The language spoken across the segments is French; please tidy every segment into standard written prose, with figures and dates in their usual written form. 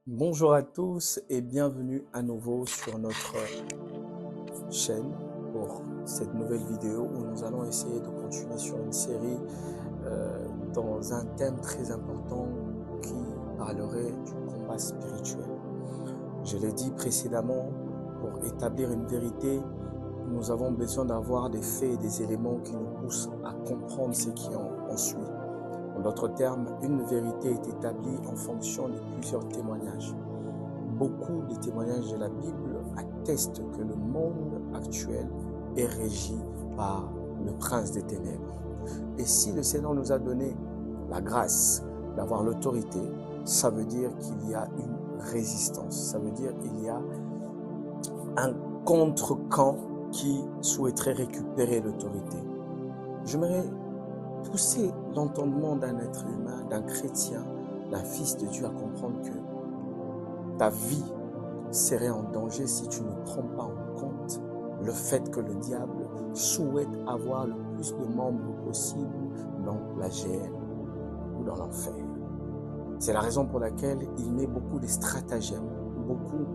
Bonjour à tous et bienvenue à nouveau sur notre chaîne pour cette nouvelle vidéo où nous allons essayer de continuer sur une série dans un thème très important qui parlerait du combat spirituel. Je l'ai dit précédemment, pour établir une vérité, nous avons besoin d'avoir des faits et des éléments qui nous poussent à comprendre ce qui en suit. En d'autres termes, une vérité est établie en fonction de plusieurs témoignages. Beaucoup de témoignages de la Bible attestent que le monde actuel est régi par le prince des ténèbres. Et si le Seigneur nous a donné la grâce d'avoir l'autorité, ça veut dire qu'il y a une résistance. Ça veut dire qu'il y a un contre-camp qui souhaiterait récupérer l'autorité. J'aimerais pousser l'entendement d'un être humain, d'un chrétien, d'un fils de Dieu à comprendre que ta vie serait en danger si tu ne prends pas en compte le fait que le diable souhaite avoir le plus de membres possible dans la géhenne ou dans l'enfer. C'est la raison pour laquelle il met beaucoup de stratagèmes, beaucoup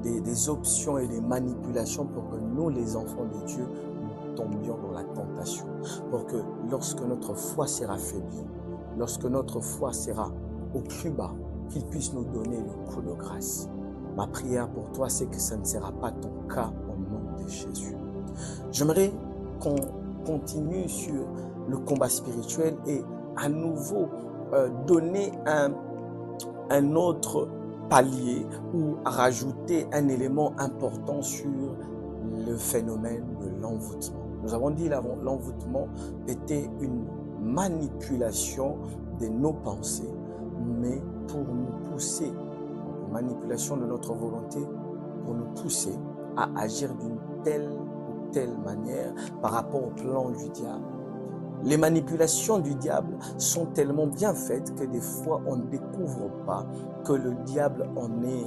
des options et des manipulations pour que nous, les enfants de Dieu, nous tombions dans la tentation. Pour que lorsque notre foi sera faiblie, lorsque notre foi sera au plus bas, qu'il puisse nous donner le coup de grâce. Ma prière pour toi, c'est que ça ne sera pas ton cas au nom de Jésus. J'aimerais qu'on continue sur le combat spirituel et à nouveau donner un autre palier ou rajouter un élément important sur le phénomène de l'envoûtement. Nous avons dit que l'envoûtement était une manipulation de nos pensées, mais pour nous pousser, manipulation de notre volonté, pour nous pousser à agir d'une telle ou telle manière par rapport au plan du diable. Les manipulations du diable sont tellement bien faites que des fois on ne découvre pas que le diable en est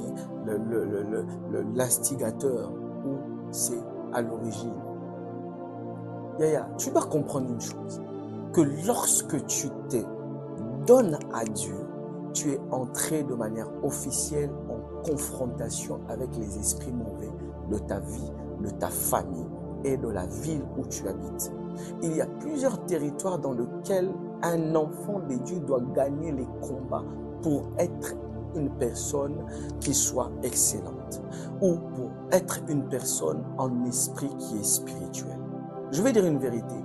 l'instigateur ou c'est à l'origine. Yaya, tu dois comprendre une chose, que lorsque tu te donnes à Dieu, tu es entré de manière officielle en confrontation avec les esprits mauvais de ta vie, de ta famille et de la ville où tu habites. Il y a plusieurs territoires dans lesquels un enfant de Dieu doit gagner les combats pour être une personne qui soit excellente ou pour être une personne en esprit qui est spirituel. Je vais dire une vérité,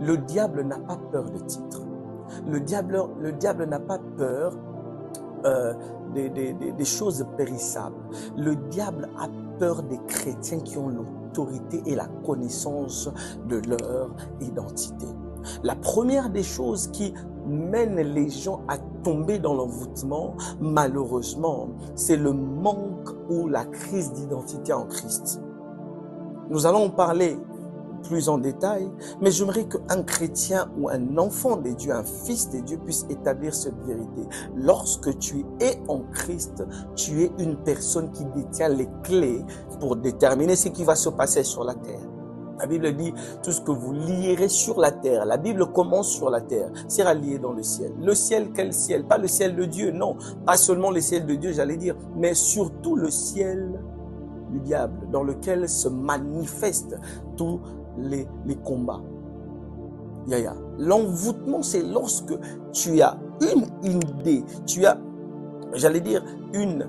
le diable n'a pas peur de titres. Le diable n'a pas peur des choses périssables. Le diable a peur des chrétiens qui ont l'autorité et la connaissance de leur identité. La première des choses qui mène les gens à tomber dans l'envoûtement, malheureusement, c'est le manque ou la crise d'identité en Christ. Nous allons parler plus en détail, mais j'aimerais qu'un chrétien ou un enfant de Dieu, un fils de Dieu puisse établir cette vérité. Lorsque tu es en Christ, tu es une personne qui détient les clés pour déterminer ce qui va se passer sur la terre. La Bible dit, tout ce que vous lierez sur la terre, la Bible commence sur la terre, sera lié dans le ciel. Le ciel, quel ciel? Pas le ciel de Dieu, non. Pas seulement le ciel de Dieu, j'allais dire, mais surtout le ciel du diable, dans lequel se manifestent tous les combats. Yaya. L'envoûtement, c'est lorsque tu as une idée, tu as, j'allais dire, une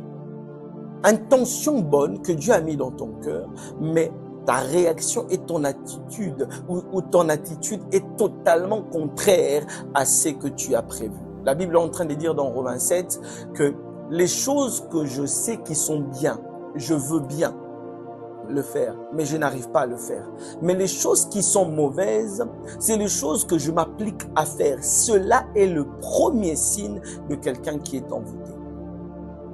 intention bonne que Dieu a mis dans ton cœur, mais ta réaction et ton attitude, ou ton attitude est totalement contraire à ce que tu as prévu. La Bible est en train de dire dans Romains 7 que les choses que je sais qui sont bien, je veux bien le faire, mais je n'arrive pas à le faire. Mais les choses qui sont mauvaises, c'est les choses que je m'applique à faire. Cela est le premier signe de quelqu'un qui est envoûté.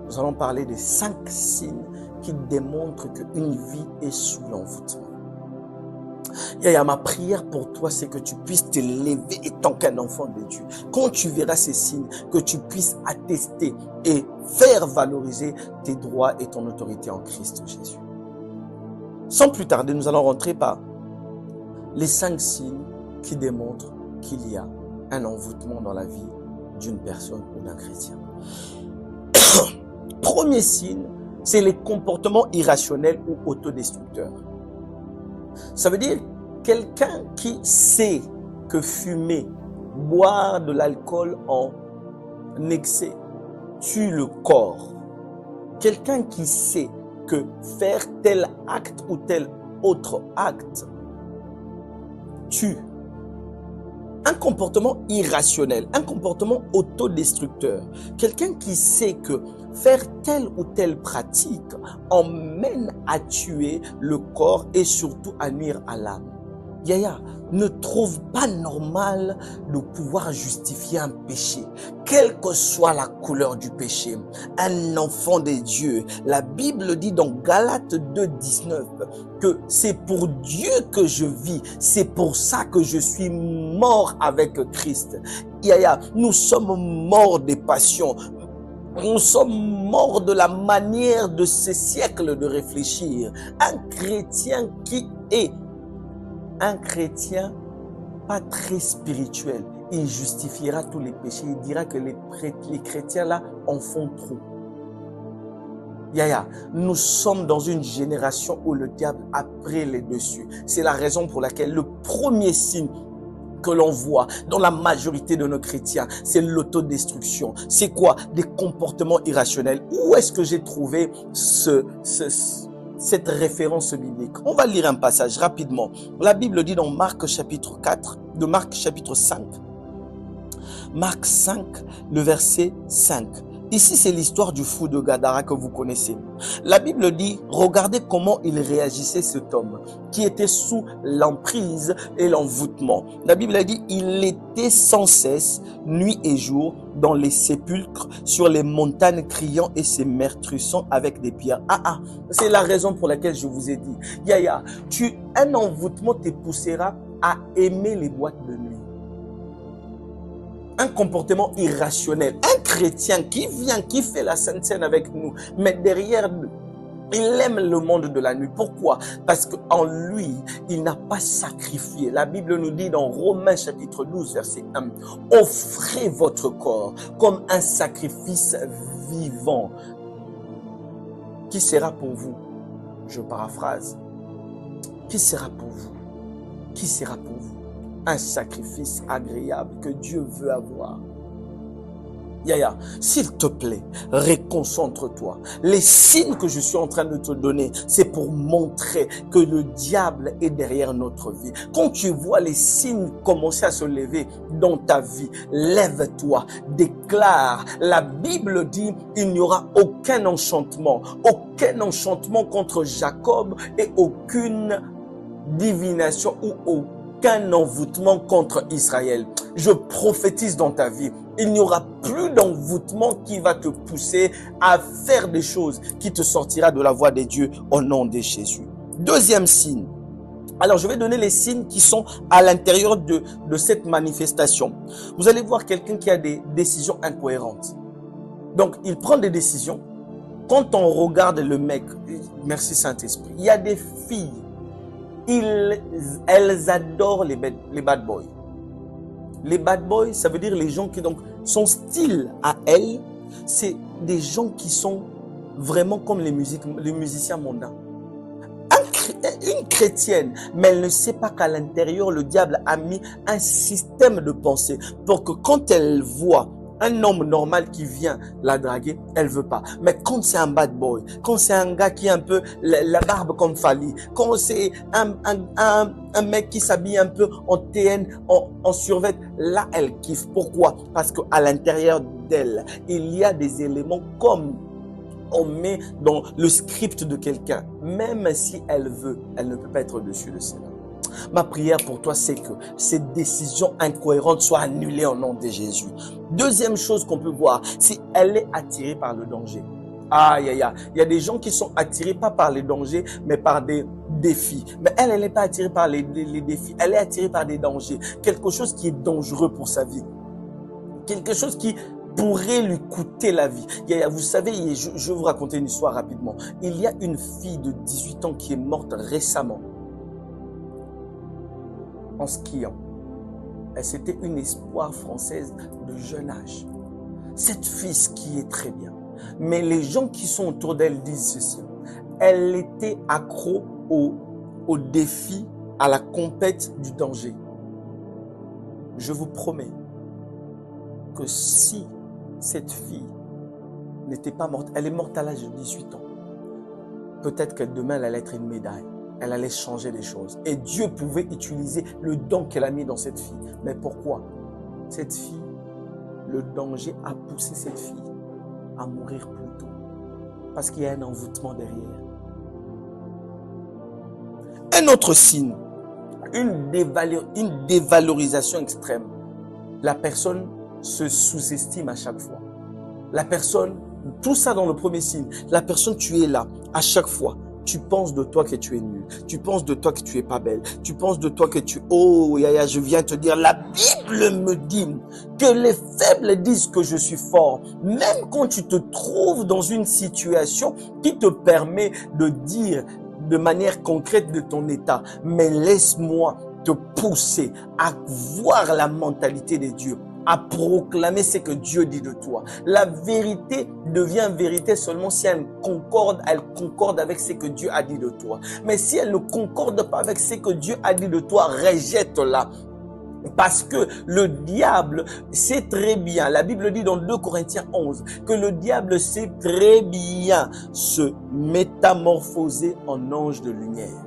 Nous allons parler des 5 signes qui démontrent qu'une vie est sous l'envoûtement. Yaya, ma prière pour toi, c'est que tu puisses te lever étant qu'un enfant de Dieu. Quand tu verras ces signes, que tu puisses attester et faire valoriser tes droits et ton autorité en Christ Jésus. Sans plus tarder, nous allons rentrer par les 5 signes qui démontrent qu'il y a un envoûtement dans la vie d'une personne ou d'un chrétien. premier signe, c'est les comportements irrationnels ou autodestructeurs. Ça veut dire quelqu'un qui sait que fumer, boire de l'alcool en excès tue le corps. Quelqu'un qui sait que faire tel acte ou tel autre acte tue. Un comportement irrationnel, un comportement autodestructeur. Quelqu'un qui sait que faire telle ou telle pratique emmène à tuer le corps et surtout à nuire à l'âme. Yaya, ne trouve pas normal de pouvoir justifier un péché, quelle que soit la couleur du péché. Un enfant de Dieu, la Bible dit dans Galates 2,19 que c'est pour Dieu que je vis, c'est pour ça que je suis mort avec Christ. Yaya, nous sommes morts des passions. Nous sommes morts de la manière de ces siècles de réfléchir. Un chrétien qui est un chrétien pas très spirituel, il justifiera tous les péchés. Il dira que les chrétiens là en font trop. Yaya, nous sommes dans une génération où le diable a pris les dessus. C'est la raison pour laquelle le premier signe que l'on voit dans la majorité de nos chrétiens, c'est l'autodestruction. C'est quoi? Des comportements irrationnels. Où est-ce que j'ai trouvé cette référence biblique? On va lire un passage rapidement. La Bible dit dans Marc chapitre 4, de Marc chapitre 5. Marc 5, le verset 5. Ici, c'est l'histoire du fou de Gadara que vous connaissez. La Bible dit, regardez comment il réagissait cet homme qui était sous l'emprise et l'envoûtement. La Bible a dit, il était sans cesse, nuit et jour, dans les sépulcres, sur les montagnes, criant et se meurtrissant avec des pierres. C'est la raison pour laquelle je vous ai dit, Yaya, un envoûtement te poussera à aimer les boîtes de nuit. Un comportement irrationnel. Un chrétien qui vient, qui fait la Sainte Seine avec nous, mais derrière, il aime le monde de la nuit. Pourquoi? Parce qu'en lui, il n'a pas sacrifié. La Bible nous dit dans Romains chapitre 12, verset 1, « Offrez votre corps comme un sacrifice vivant. » Qui sera pour vous? Je paraphrase. Qui sera pour vous? Qui sera pour vous? Un sacrifice agréable que Dieu veut avoir. Yaya, s'il te plaît, reconcentre-toi. Les signes que je suis en train de te donner, c'est pour montrer que le diable est derrière notre vie. Quand tu vois les signes commencer à se lever dans ta vie, lève-toi, déclare. La Bible dit, il n'y aura aucun enchantement contre Jacob et aucune divination ou aucun envoûtement contre Israël. Je prophétise dans ta vie, il n'y aura plus d'envoûtement qui va te pousser à faire des choses qui te sortira de la voie de Dieu au nom de Jésus. Deuxième signe. Alors, je vais donner les signes qui sont à l'intérieur de cette manifestation. Vous allez voir quelqu'un qui a des décisions incohérentes. Donc, il prend des décisions. Quand on regarde le mec, merci Saint-Esprit, il y a des filles, elles adorent les bad boys. Les bad boys, ça veut dire les gens qui, donc, son style à elles, c'est des gens qui sont vraiment comme les musiciens mondains. Une chrétienne, mais elle ne sait pas qu'à l'intérieur, le diable a mis un système de pensée pour que quand elle voit un homme normal qui vient la draguer, elle veut pas. Mais quand c'est un bad boy, quand c'est un gars qui a un peu la barbe comme Fali, quand c'est un mec qui s'habille un peu en TN, en survêt, là elle kiffe. Pourquoi? Parce qu'à l'intérieur d'elle, il y a des éléments comme on met dans le script de quelqu'un. Même si elle veut, elle ne peut pas être au-dessus de cela. Ma prière pour toi, c'est que ces décisions incohérentes soient annulées au nom de Jésus. Deuxième chose qu'on peut voir, c'est qu'elle est attirée par le danger. Aïe, aïe, aïe. Il y a des gens qui sont attirés pas par les dangers, mais par des défis. Mais elle n'est pas attirée par les défis. Elle est attirée par des dangers. Quelque chose qui est dangereux pour sa vie. Quelque chose qui pourrait lui coûter la vie. Vous savez, je vais vous raconter une histoire rapidement. Il y a une fille de 18 ans qui est morte récemment en skiant. C'était une espoir française de jeune âge. Cette fille skie est très bien. Mais les gens qui sont autour d'elle disent ceci. Elle était accro au défi, à la compète du danger. Je vous promets que si cette fille n'était pas morte, elle est morte à l'âge de 18 ans, peut-être que demain elle allait être une médaille, elle allait changer les choses. Et Dieu pouvait utiliser le don qu'elle a mis dans cette fille. Mais pourquoi? Cette fille, le danger a poussé cette fille à mourir plus tôt. Parce qu'il y a un envoûtement derrière. Un autre signe, une dévalorisation extrême. La personne se sous-estime à chaque fois. La personne, tout ça dans le premier signe, la personne, tu es là, à chaque fois. Tu penses de toi que tu es nul. Tu penses de toi que tu es pas belle. Tu penses de toi que oh, Yaya, je viens te dire, la Bible me dit que les faibles disent que je suis fort. Même quand tu te trouves dans une situation qui te permet de dire de manière concrète de ton état, mais laisse-moi te pousser à voir la mentalité de Dieu, à proclamer ce que Dieu dit de toi. La vérité devient vérité seulement si elle concorde avec ce que Dieu a dit de toi. Mais si elle ne concorde pas avec ce que Dieu a dit de toi, rejette-la. Parce que le diable sait très bien, la Bible dit dans 2 Corinthiens 11, que le diable sait très bien se métamorphoser en ange de lumière.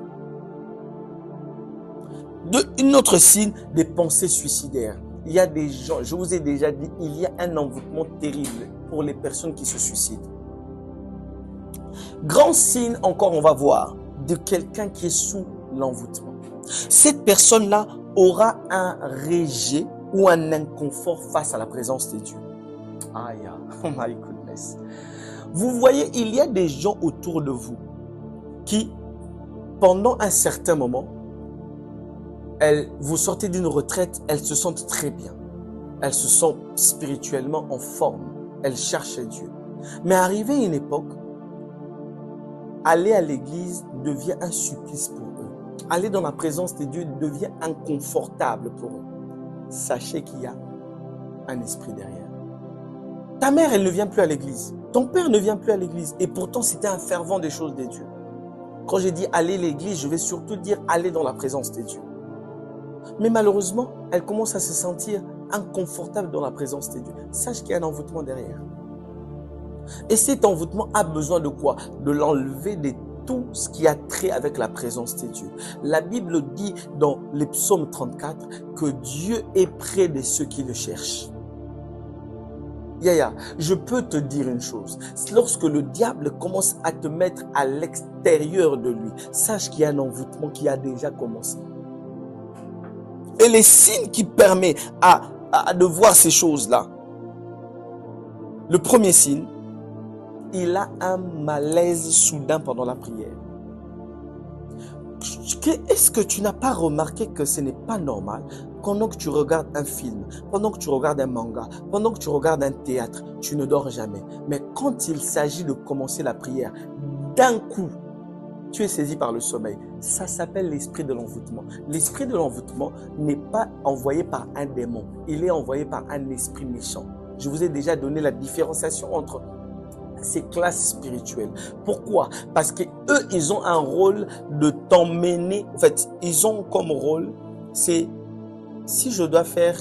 Une autre signe, des pensées suicidaires. Il y a des gens, je vous ai déjà dit, il y a un envoûtement terrible pour les personnes qui se suicident. Grand signe, encore on va voir, de quelqu'un qui est sous l'envoûtement. Cette personne-là aura un rejet ou un inconfort face à la présence de Dieu. Aïe, oh my goodness. Vous voyez, il y a des gens autour de vous qui, pendant un certain moment, vous sortez d'une retraite, elles se sentent très bien. Elles se sentent spirituellement en forme. Elles cherchent Dieu. Mais arrivé à une époque, aller à l'église devient un supplice pour eux. Aller dans la présence de Dieu devient inconfortable pour eux. Sachez qu'il y a un esprit derrière. Ta mère, elle ne vient plus à l'église. Ton père ne vient plus à l'église. Et pourtant, c'était un fervent des choses de Dieu. Quand j'ai dit aller à l'église, je vais surtout dire aller dans la présence de Dieu. Mais malheureusement, elle commence à se sentir inconfortable dans la présence de Dieu. Sache qu'il y a un envoûtement derrière. Et cet envoûtement a besoin de quoi? De l'enlever de tout ce qui a trait avec la présence de Dieu. La Bible dit dans les psaumes 34 que Dieu est près de ceux qui le cherchent. Yaya, je peux te dire une chose. Lorsque le diable commence à te mettre à l'extérieur de lui, sache qu'il y a un envoûtement qui a déjà commencé. Et les signes qui permettent de voir ces choses-là. Le premier signe, il a un malaise soudain pendant la prière. Est-ce que tu n'as pas remarqué que ce n'est pas normal pendant que tu regardes un film, pendant que tu regardes un manga, pendant que tu regardes un théâtre, tu ne dors jamais. Mais quand il s'agit de commencer la prière, d'un coup, tu es saisi par le sommeil. Ça s'appelle l'esprit de l'envoûtement. L'esprit de l'envoûtement n'est pas envoyé par un démon. Il est envoyé par un esprit méchant. Je vous ai déjà donné la différenciation entre ces classes spirituelles. Pourquoi? Parce que eux, ils ont un rôle de t'emmener. En fait, ils ont comme rôle, c'est si je dois faire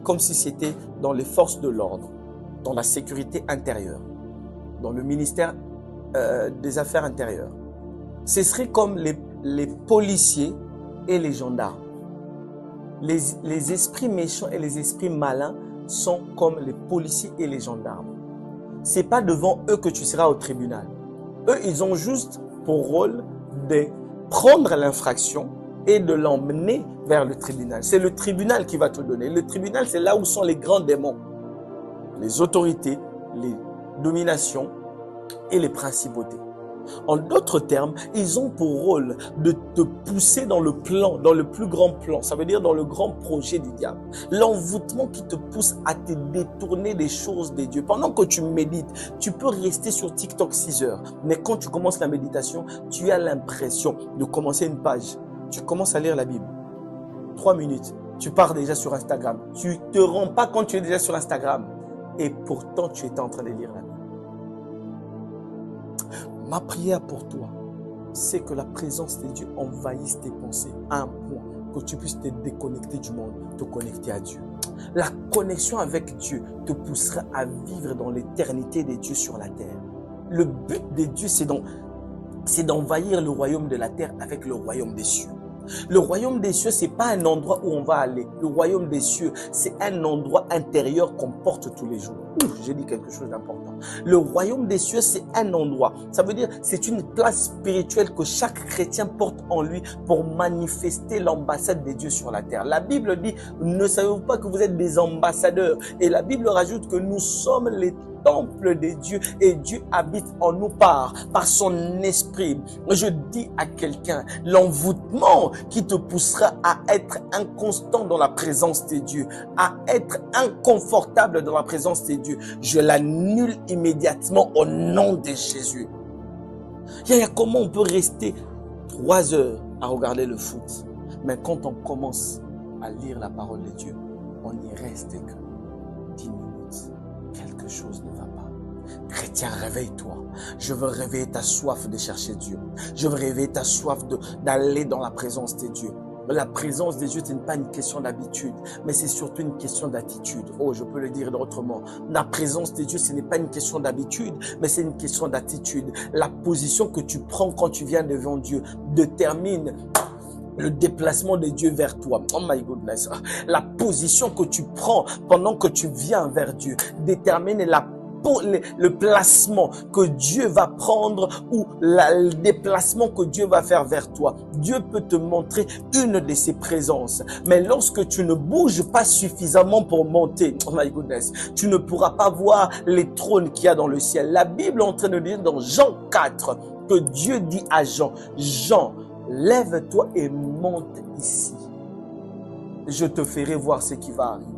comme si c'était dans les forces de l'ordre, dans la sécurité intérieure, dans le ministère des Affaires intérieures. Ce serait comme les policiers et les gendarmes. Les esprits méchants et les esprits malins sont comme les policiers et les gendarmes. Ce n'est pas devant eux que tu seras au tribunal. Eux, ils ont juste pour rôle de prendre l'infraction et de l'emmener vers le tribunal. C'est le tribunal qui va te donner. Le tribunal, c'est là où sont les grands démons, les autorités, les dominations et les principautés. En d'autres termes, ils ont pour rôle de te pousser dans le plan, dans le plus grand plan. Ça veut dire dans le grand projet du diable. L'envoûtement qui te pousse à te détourner des choses de Dieu. Pendant que tu médites, tu peux rester sur TikTok 6 heures. Mais quand tu commences la méditation, tu as l'impression de commencer une page. Tu commences à lire la Bible. 3 minutes. Tu pars déjà sur Instagram. Tu ne te rends pas compte que tu es déjà sur Instagram. Et pourtant, tu étais en train de lire la Bible. Ma prière pour toi, c'est que la présence de Dieu envahisse tes pensées à un point que tu puisses te déconnecter du monde, te connecter à Dieu. La connexion avec Dieu te poussera à vivre dans l'éternité des dieux sur la terre. Le but de Dieu, c'est d'envahir le royaume de la terre avec le royaume des cieux. Le royaume des cieux, c'est pas un endroit où on va aller. Le royaume des cieux, c'est un endroit intérieur qu'on porte tous les jours. J'ai dit quelque chose d'important. Le royaume des cieux, c'est un endroit. Ça veut dire, c'est une place spirituelle que chaque chrétien porte en lui pour manifester l'ambassade des dieux sur la terre. La Bible dit, ne savez-vous pas que vous êtes des ambassadeurs? Et la Bible rajoute que nous sommes les temple de Dieu et Dieu habite en nous par son esprit. Je dis à quelqu'un, l'envoûtement qui te poussera à être inconstant dans la présence de Dieu, à être inconfortable dans la présence de Dieu, je l'annule immédiatement au nom de Jésus. Comment on peut rester 3 heures à regarder le foot, mais quand on commence à lire la parole de Dieu, on n'y reste que 10 minutes. Quelque chose ne va pas. Chrétien, réveille-toi. Je veux réveiller ta soif de chercher Dieu. Je veux réveiller ta soif d'aller dans la présence de Dieu. La présence de Dieu, ce n'est pas une question d'habitude, mais c'est surtout une question d'attitude. Oh, je peux le dire autrement. La présence de Dieu, ce n'est pas une question d'habitude, mais c'est une question d'attitude. La position que tu prends quand tu viens devant Dieu détermine le déplacement de Dieu vers toi. Oh my goodness. La position que tu prends pendant que tu viens vers Dieu détermine le placement que Dieu va prendre ou le déplacement que Dieu va faire vers toi. Dieu peut te montrer une de ses présences. Mais lorsque tu ne bouges pas suffisamment pour monter, oh my goodness, tu ne pourras pas voir les trônes qu'il y a dans le ciel. La Bible est en train de dire dans Jean 4 que Dieu dit à Jean, Jean, lève-toi et monte ici. Je te ferai voir ce qui va arriver.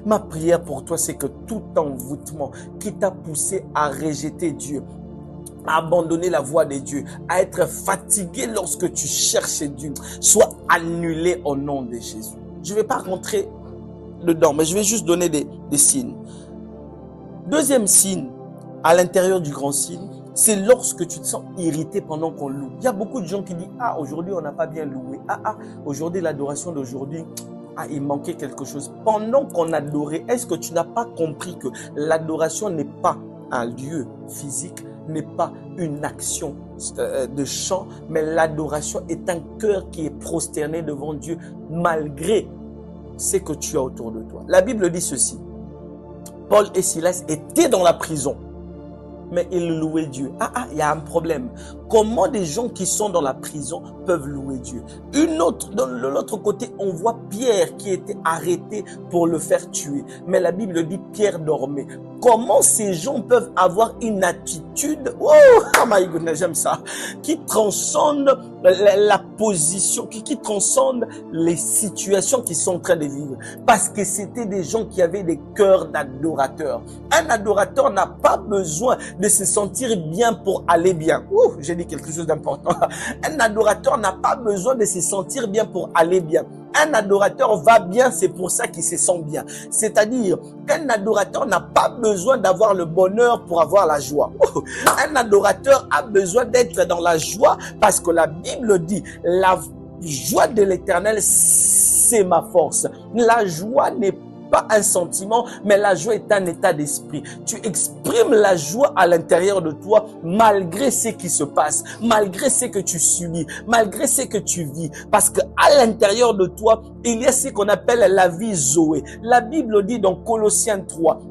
Ma prière pour toi, c'est que tout envoûtement qui t'a poussé à rejeter Dieu, à abandonner la voie de Dieu, à être fatigué lorsque tu cherches Dieu, soit annulé au nom de Jésus. Je ne vais pas rentrer dedans, mais je vais juste donner des signes. Deuxième signe, à l'intérieur du grand signe, c'est lorsque tu te sens irrité pendant qu'on loue. Il y a beaucoup de gens qui disent, aujourd'hui on n'a pas bien loué. Aujourd'hui l'adoration d'aujourd'hui, il manquait quelque chose. Pendant qu'on adorait, est-ce que tu n'as pas compris que l'adoration n'est pas un lieu physique, n'est pas une action de chant, mais l'adoration est un cœur qui est prosterné devant Dieu malgré ce que tu as autour de toi. La Bible dit ceci, Paul et Silas étaient dans la prison, mais ils louaient Dieu. Il y a un problème. Comment des gens qui sont dans la prison peuvent louer Dieu? De l'autre côté, on voit Pierre qui était arrêté pour le faire tuer. Mais la Bible dit Pierre dormait. Comment ces gens peuvent avoir une attitude, oh my goodness, j'aime ça, qui transcende la position, qui transcende les situations qu'ils sont en train de vivre. Parce que c'était des gens qui avaient des cœurs d'adorateurs. Un adorateur n'a pas besoin de se sentir bien pour aller bien. J'ai dit quelque chose d'important. Un adorateur n'a pas besoin de se sentir bien pour aller bien. Un adorateur va bien, c'est pour ça qu'il se sent bien. C'est-à-dire qu'un adorateur n'a pas besoin d'avoir le bonheur pour avoir la joie. Un adorateur a besoin d'être dans la joie parce que la Bible dit la joie de l'Éternel, c'est ma force. La joie n'est pas un sentiment, mais la joie est un état d'esprit. Tu exprimes la joie à l'intérieur de toi malgré ce qui se passe, malgré ce que tu subis, malgré ce que tu vis. Parce que à l'intérieur de toi, il y a ce qu'on appelle la vie Zoé. La Bible dit dans Colossiens 3,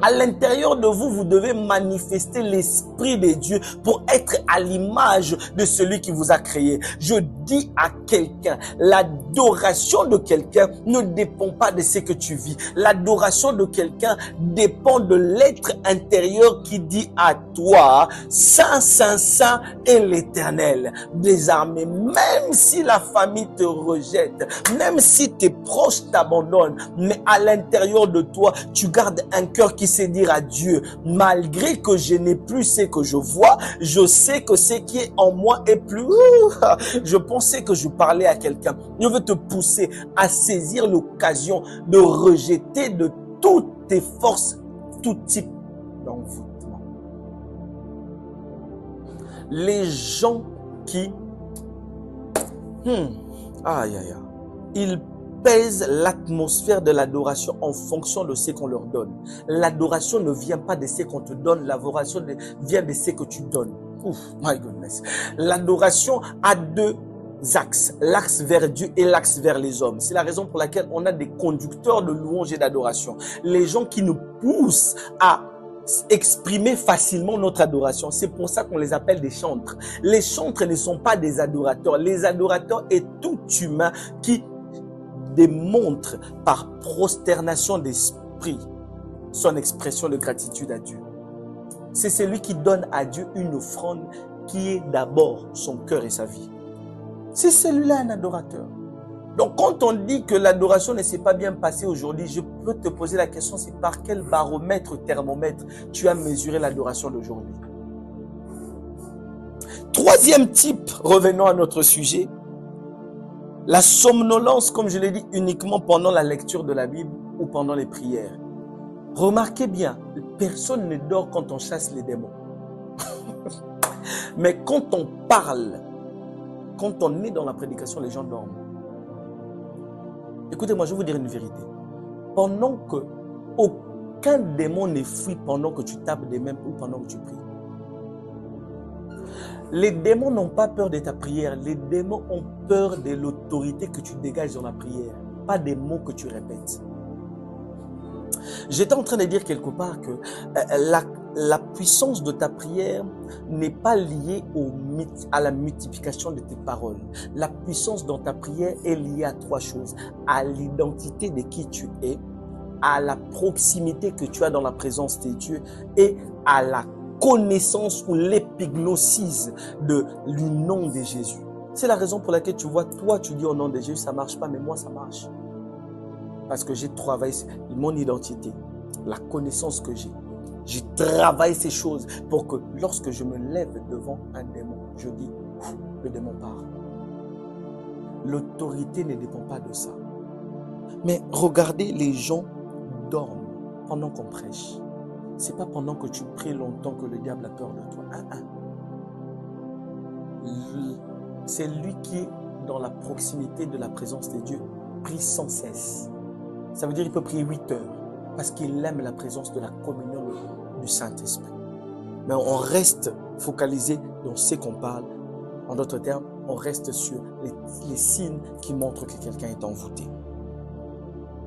à l'intérieur de vous, vous devez manifester l'Esprit de Dieu pour être à l'image de celui qui vous a créé. Je dis à quelqu'un, l'adoration de quelqu'un ne dépend pas de ce que tu vis. L'adoration de quelqu'un dépend de l'être intérieur qui dit à toi, Saint, Saint, Saint est l'Éternel des armées. Même si la famille te rejette, même si tes proches t'abandonnent, mais à l'intérieur de toi, tu gardes un cœur qui sait dire à Dieu, malgré que je n'ai plus ce que je vois, je sais que ce qui est en moi est plus... Je pensais que je parlais à quelqu'un. Je veux te pousser à saisir l'occasion de rejeter de toutes tes forces tout type d'envoûtement. Les gens qui... aïe, aïe, aïe. Ils pèsent l'atmosphère de l'adoration en fonction de ce qu'on leur donne. L'adoration ne vient pas de ce qu'on te donne, l'adoration vient de ce que tu donnes. Ouf, my goodness. L'adoration a deux axes, l'axe vers Dieu et l'axe vers les hommes. C'est la raison pour laquelle on a des conducteurs de louange et d'adoration. Les gens qui nous poussent à exprimer facilement notre adoration. C'est pour ça qu'on les appelle des chantres. Les chantres ne sont pas des adorateurs. Les adorateurs est tout humain qui démontre par prosternation d'esprit son expression de gratitude à Dieu. C'est celui qui donne à Dieu une offrande qui est d'abord son cœur et sa vie. C'est celui-là un adorateur. Donc quand on dit que l'adoration ne s'est pas bien passée aujourd'hui, je peux te poser la question, c'est par quel baromètre, thermomètre tu as mesuré l'adoration d'aujourd'hui? Troisième type, revenons à notre sujet, la somnolence, comme je l'ai dit, uniquement pendant la lecture de la Bible ou pendant les prières. Remarquez bien, personne ne dort quand on chasse les démons. Mais quand on parle, quand on est dans la prédication, les gens dorment. Écoutez-moi, je vais vous dire une vérité. Pendant que aucun démon ne fuit pendant que tu tapes des mains ou pendant que tu pries. Les démons n'ont pas peur de ta prière. Les démons ont peur de l'autorité que tu dégages dans la prière, pas des mots que tu répètes. J'étais en train de dire quelque part que la puissance de ta prière n'est pas liée à la multiplication de tes paroles. La puissance dans ta prière est liée à trois choses. À l'identité de qui tu es, à la proximité que tu as dans la présence de Dieu et à la connaissance ou l'épignosis du nom de Jésus. C'est la raison pour laquelle tu vois, toi tu dis au nom de Jésus, ça ne marche pas, mais moi ça marche. Parce que j'ai travaillé mon identité, la connaissance que j'ai. J'ai travaillé ces choses pour que lorsque je me lève devant un démon, je dis, le démon part. L'autorité ne dépend pas de ça. Mais regardez, les gens dorment pendant qu'on prêche. Ce n'est pas pendant que tu pries longtemps que le diable a peur de toi. C'est lui qui est dans la proximité de la présence de Dieu, prie sans cesse. Ça veut dire qu'il peut prier 8 heures parce qu'il aime la présence de la communion du Saint-Esprit. Mais on reste focalisé dans ce qu'on parle. En d'autres termes, on reste sur les signes qui montrent que quelqu'un est envoûté.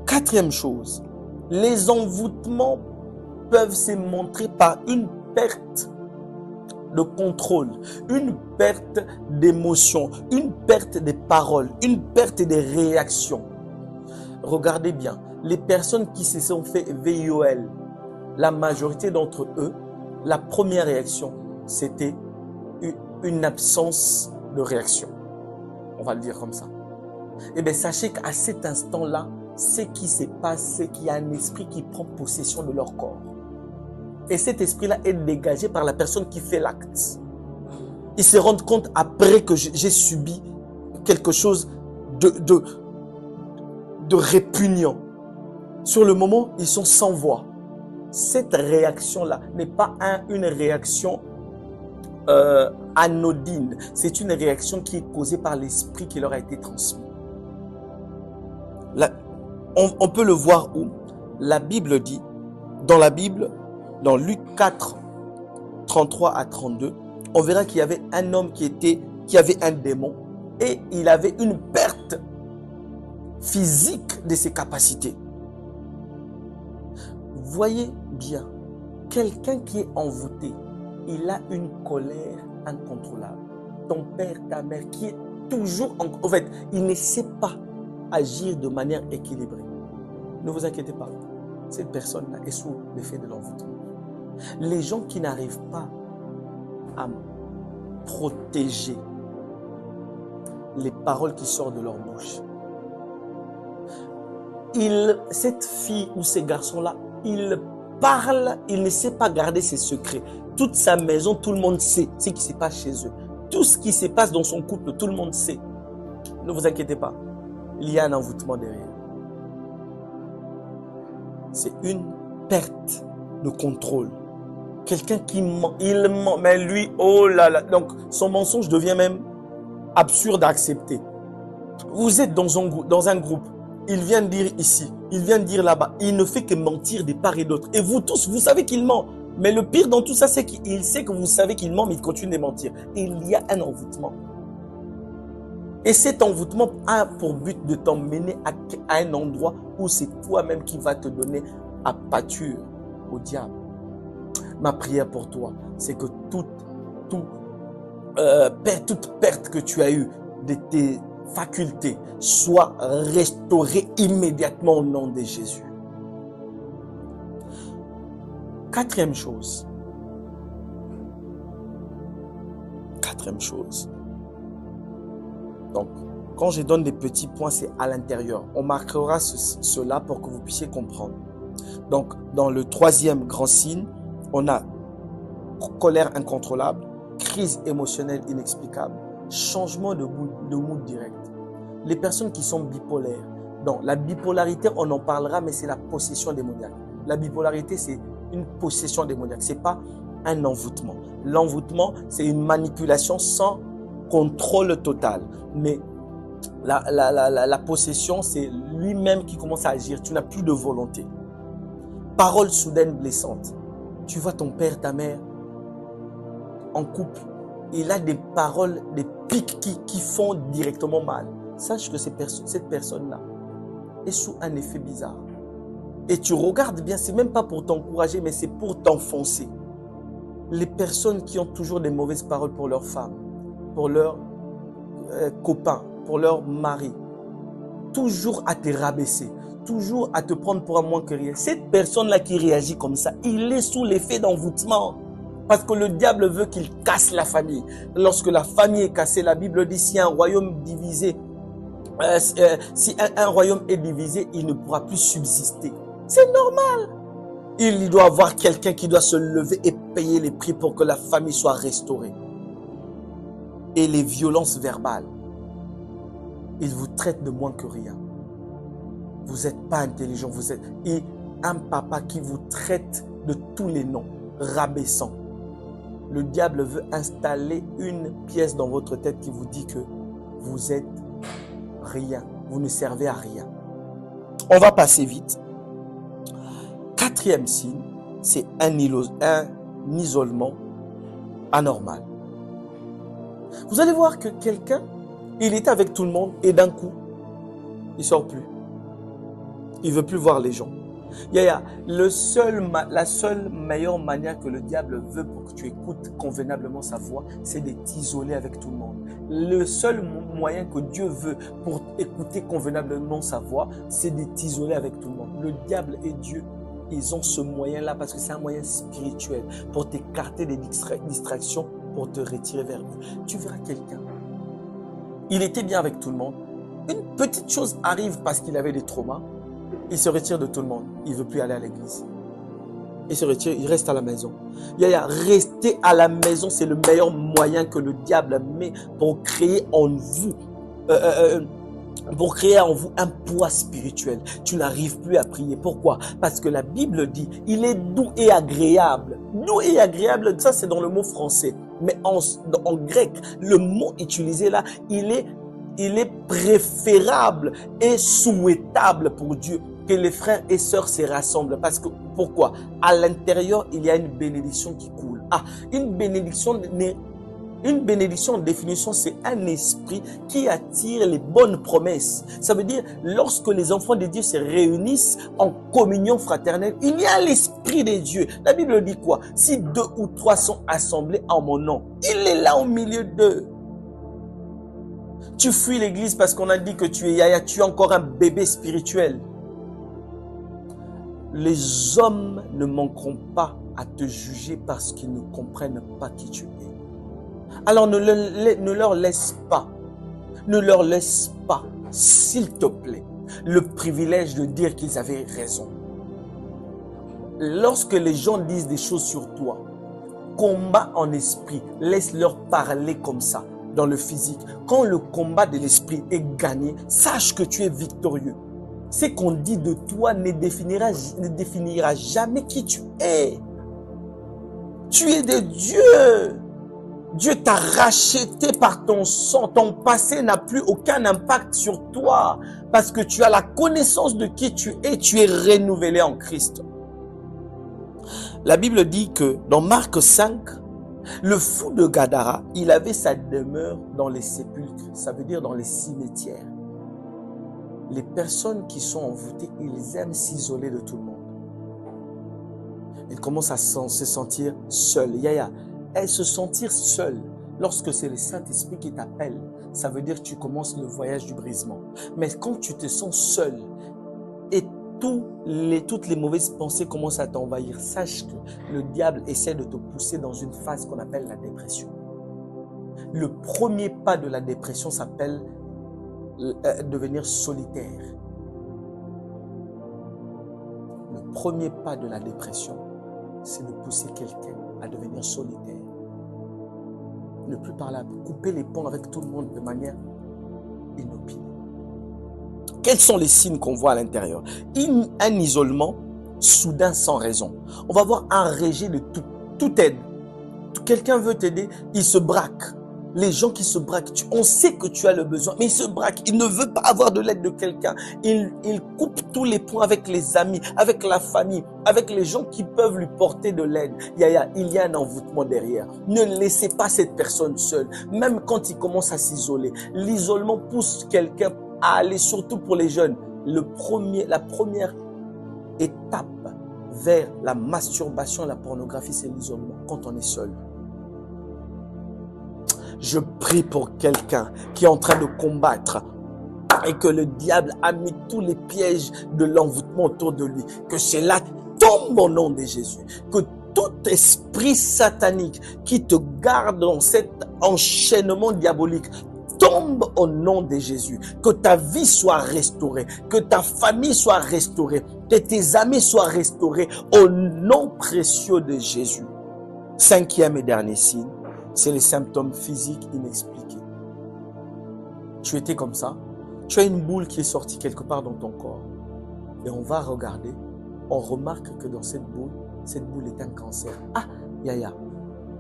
Quatrième chose, les envoûtements peuvent se montrer par une perte de contrôle, une perte d'émotion, une perte de paroles, une perte de réaction. Regardez bien, les personnes qui se sont fait VIOL, la majorité d'entre eux, la première réaction, c'était une absence de réaction. On va le dire comme ça. Eh bien, sachez qu'à cet instant-là, ce qui se passe, c'est qu'il y a un esprit qui prend possession de leur corps. Et cet esprit-là est dégagé par la personne qui fait l'acte. Ils se rendent compte après que j'ai subi quelque chose de répugnant. Sur le moment, ils sont sans voix. Cette réaction-là n'est pas une réaction anodine. C'est une réaction qui est causée par l'esprit qui leur a été transmis. Là, on peut le voir où la Bible dit, dans la Bible, dans Luc 4, 33 à 32, on verra qu'il y avait un homme qui avait un démon et il avait une perte physique de ses capacités. Voyez bien, quelqu'un qui est envoûté, il a une colère incontrôlable. Ton père, ta mère, qui est toujours en fait, il ne sait pas agir de manière équilibrée. Ne vous inquiétez pas, cette personne-là est sous l'effet de l'envoûtement. Les gens qui n'arrivent pas à protéger les paroles qui sortent de leur bouche, cette fille ou ces garçons-là, ils parlent, il ne sait pas garder ses secrets. Toute sa maison, tout le monde sait ce qui se passe chez eux. Tout ce qui se passe dans son couple, tout le monde sait. Ne vous inquiétez pas, il y a un envoûtement derrière. C'est une perte de contrôle. Quelqu'un qui ment, il ment, mais lui, oh là là. Donc, son mensonge devient même absurde à accepter. Vous êtes dans un groupe, il vient de dire ici, il vient de dire là-bas, il ne fait que mentir de part et d'autre. Et vous tous, vous savez qu'il ment. Mais le pire dans tout ça, c'est qu'il sait que vous savez qu'il ment, mais il continue de mentir. Et il y a un envoûtement. Et cet envoûtement a pour but de t'emmener à un endroit où c'est toi-même qui va te donner à pâture au diable. Ma prière pour toi, c'est que toute perte que tu as eue de tes facultés soit restaurée immédiatement au nom de Jésus. Quatrième chose. Donc, quand je donne des petits points, c'est à l'intérieur. On marquera cela pour que vous puissiez comprendre. Donc, dans le troisième grand signe, on a colère incontrôlable, crise émotionnelle inexplicable, changement de mood direct. Les personnes qui sont bipolaires, donc la bipolarité, on en parlera, mais c'est la possession démoniaque. La bipolarité, c'est une possession démoniaque, c'est pas un envoûtement. L'envoûtement, c'est une manipulation sans contrôle total. Mais la possession, c'est lui-même qui commence à agir. Tu n'as plus de volonté. Parole soudaine blessante. Tu vois ton père, ta mère, en couple, il a des paroles, des pics qui font directement mal. Sache que cette personne-là est sous un effet bizarre. Et tu regardes bien, c'est même pas pour t'encourager, mais c'est pour t'enfoncer. Les personnes qui ont toujours des mauvaises paroles pour leurs femmes, pour leurs copains, pour leur mari, toujours à te rabaisser, toujours à te prendre pour un moins que rien. Cette personne-là qui réagit comme ça, il est sous l'effet d'envoûtement. Parce que le diable veut qu'il casse la famille. Lorsque la famille est cassée, la Bible dit si un royaume divisé, si un royaume est divisé, il ne pourra plus subsister. C'est normal. Il doit y avoir quelqu'un qui doit se lever et payer les prix pour que la famille soit restaurée. Et les violences verbales, ils vous traitent de moins que rien. Vous n'êtes pas intelligent. Vous êtes un papa qui vous traite de tous les noms, rabaissant. Le diable veut installer une pièce dans votre tête qui vous dit que vous êtes rien. Vous ne servez à rien. On va passer vite. Quatrième signe, c'est un isolement anormal. Vous allez voir que quelqu'un, il est avec tout le monde et d'un coup, il ne sort plus. Il ne veut plus voir les gens. La seule meilleure manière que le diable veut pour que tu écoutes convenablement sa voix, c'est de t'isoler avec tout le monde. Le seul moyen que Dieu veut pour écouter convenablement sa voix, c'est de t'isoler avec tout le monde. Le diable et Dieu, ils ont ce moyen-là parce que c'est un moyen spirituel pour t'écarter des distractions, pour te retirer vers eux. Tu verras quelqu'un. Il était bien avec tout le monde. Une petite chose arrive parce qu'il avait des traumas. Il se retire de tout le monde. Il ne veut plus aller à l'église. Il se retire, il reste à la maison. Rester à la maison, c'est le meilleur moyen que le diable met pour créer en vous un poids spirituel. Tu n'arrives plus à prier. Pourquoi? Parce que la Bible dit, il est doux et agréable. Doux et agréable, ça c'est dans le mot français. Mais en grec, le mot utilisé là, il est préférable et souhaitable pour Dieu que les frères et sœurs se rassemblent. Parce que, pourquoi? À l'intérieur, il y a une bénédiction qui coule. Une bénédiction en définition, c'est un esprit qui attire les bonnes promesses. Ça veut dire, lorsque les enfants de Dieu se réunissent en communion fraternelle, il y a l'esprit de Dieu. La Bible dit quoi? Si 2 ou 3 sont assemblés en mon nom, il est là au milieu d'eux. Tu fuis l'église parce qu'on a dit que tu es encore un bébé spirituel. Les hommes ne manqueront pas à te juger parce qu'ils ne comprennent pas qui tu es. Alors ne leur laisse pas, s'il te plaît, le privilège de dire qu'ils avaient raison. Lorsque les gens disent des choses sur toi, combat en esprit, laisse-leur parler comme ça, dans le physique. Quand le combat de l'esprit est gagné, sache que tu es victorieux. Ce qu'on dit de toi ne définira jamais qui tu es. Tu es de Dieu. Dieu t'a racheté par ton sang. Ton passé n'a plus aucun impact sur toi parce que tu as la connaissance de qui tu es. Tu es renouvelé en Christ. La Bible dit que dans Marc 5, le fou de Gadara, il avait sa demeure dans les sépulcres, ça veut dire dans les cimetières. Les personnes qui sont envoûtées, ils aiment s'isoler de tout le monde. Ils commencent à se sentir seuls. Yaya, et se sentir seul, lorsque c'est le Saint-Esprit qui t'appelle, ça veut dire que tu commences le voyage du brisement. Mais quand tu te sens seul et toutes les mauvaises pensées commencent à t'envahir, sache que le diable essaie de te pousser dans une phase qu'on appelle la dépression. Le premier pas de la dépression s'appelle devenir solitaire. Le premier pas de la dépression, c'est de pousser quelqu'un à devenir solitaire. Ne plus parler, couper les ponts avec tout le monde de manière inopinée. Quels sont les signes qu'on voit à l'intérieur? Un isolement soudain sans raison. On va voir un rejet de toute aide. Quelqu'un veut t'aider, il se braque. Les gens qui se braquent, on sait que tu as le besoin, mais il se braque. Il ne veut pas avoir de l'aide de quelqu'un. Il coupe tous les ponts avec les amis, avec la famille, avec les gens qui peuvent lui porter de l'aide. Il y a un envoûtement derrière. Ne laissez pas cette personne seule, même quand il commence à s'isoler. L'isolement pousse quelqu'un à aller, surtout pour les jeunes. La première étape vers la masturbation, la pornographie, c'est l'isolement, quand on est seul. Je prie pour quelqu'un qui est en train de combattre et que le diable a mis tous les pièges de l'envoûtement autour de lui. Que cela tombe au nom de Jésus. Que tout esprit satanique qui te garde dans cet enchaînement diabolique tombe au nom de Jésus. Que ta vie soit restaurée. Que ta famille soit restaurée. Que tes amis soient restaurés au nom précieux de Jésus. Cinquième et dernier signe, c'est les symptômes physiques inexpliqués. Tu étais comme ça, tu as une boule qui est sortie quelque part dans ton corps. Et on va regarder, on remarque que dans cette boule est un cancer. Ah, Yaya.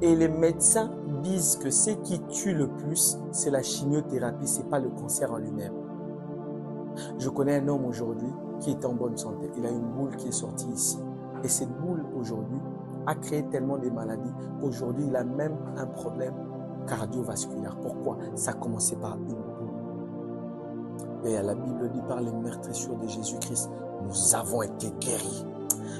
Et les médecins disent que ce qui tue le plus, c'est la chimiothérapie, c'est pas le cancer en lui-même. Je connais un homme aujourd'hui qui est en bonne santé. Il a une boule qui est sortie ici. Et cette boule aujourd'hui a créé tellement de maladies qu'aujourd'hui il a même un problème cardiovasculaire. Pourquoi? Ça a commencé par une boule. Et la Bible dit par les meurtrissures de Jésus-Christ, nous avons été guéris.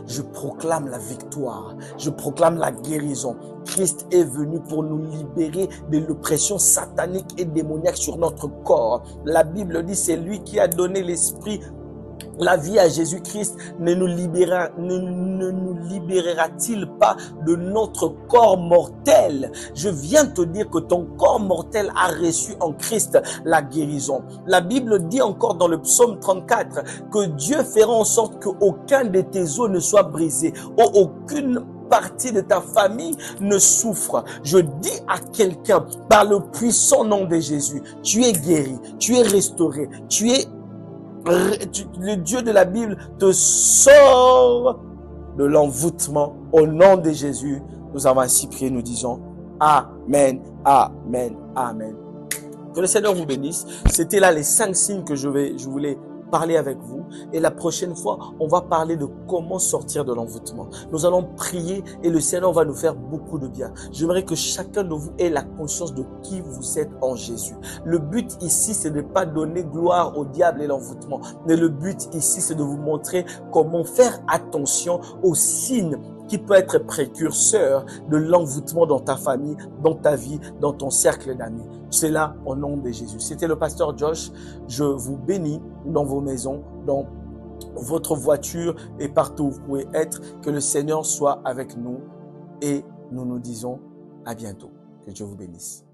Je proclame la victoire, je proclame la guérison. Christ est venu pour nous libérer de l'oppression satanique et démoniaque sur notre corps. La Bible dit c'est lui qui a donné l'esprit. La vie à Jésus-Christ ne nous libérera-t-il pas de notre corps mortel? Je viens te dire que ton corps mortel a reçu en Christ la guérison. La Bible dit encore dans le psaume 34 que Dieu fera en sorte qu'aucun de tes os ne soit brisé, aucune partie de ta famille ne souffre. Je dis à quelqu'un, par le puissant nom de Jésus, tu es guéri, tu es restauré, le Dieu de la Bible te sort de l'envoûtement. Au nom de Jésus, nous avons ainsi prié, nous disons Amen, Amen, Amen. Que le Seigneur vous bénisse. C'était là les 5 signes que je voulais parler avec vous. Et la prochaine fois, on va parler de comment sortir de l'envoûtement. Nous allons prier et le Seigneur va nous faire beaucoup de bien. J'aimerais que chacun de vous ait la conscience de qui vous êtes en Jésus. Le but ici, c'est de ne pas donner gloire au diable et l'envoûtement. Mais le but ici, c'est de vous montrer comment faire attention aux signes qui peut être précurseur de l'envoûtement dans ta famille, dans ta vie, dans ton cercle d'amis. C'est là au nom de Jésus. C'était le pasteur Josh. Je vous bénis dans vos maisons, dans votre voiture et partout où vous pouvez être. Que le Seigneur soit avec nous et nous nous disons à bientôt. Que Dieu vous bénisse.